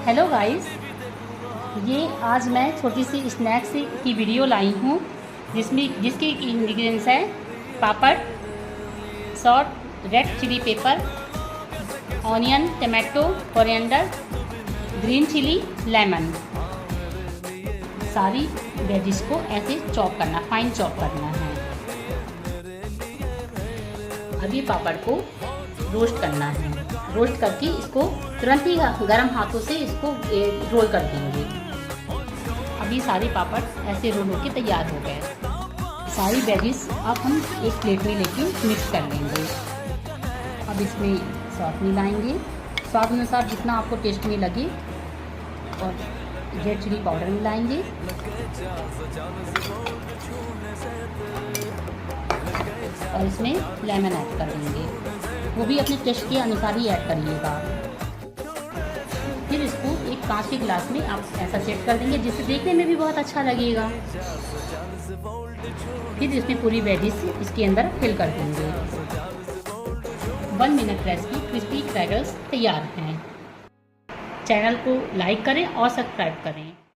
Hello guys, ये आज मैं छोटी सी स्नैक्स की वीडियो लाई हूँ जिसके इंग्रेडिएंट्स है papad, salt, red chilli pepper, onion, tomato, coriander, green chilli, lemon. सारी वेजिस को ऐसे चॉप करना, फाइन चॉप करना है। अभी पापड़ को रोस्ट करना है। रोस्ट करके इसको तुरंत ही गर्म हाथों से इसको रोल कर देंगे। अभी सारे पापड़ ऐसे रोल होकर तैयार हो गए। सारी वेजिस अब हम एक प्लेट में लेके मिक्स कर लेंगे। अब इसमें सॉस मिलाएंगे, स्वाद अनुसार जितना आपको टेस्ट में लगे, और रेड चिली पाउडर मिलाएंगे। और इसमें लेमन ऐड कर देंगे, वो भी अपने टेस्ट के अनुसार ही ऐड करिएगा। फिर इसको एक कांच के गिलास में आप ऐसा सेट कर देंगे जिससे देखने में भी बहुत अच्छा लगेगा। फिर इसमें पूरी वेजिस इसके अंदर फिल कर देंगे। 1 मिनट रेसिपी क्रिस्पी क्रैकर्स तैयार हैं। चैनल को लाइक करें और सब्सक्राइब करें।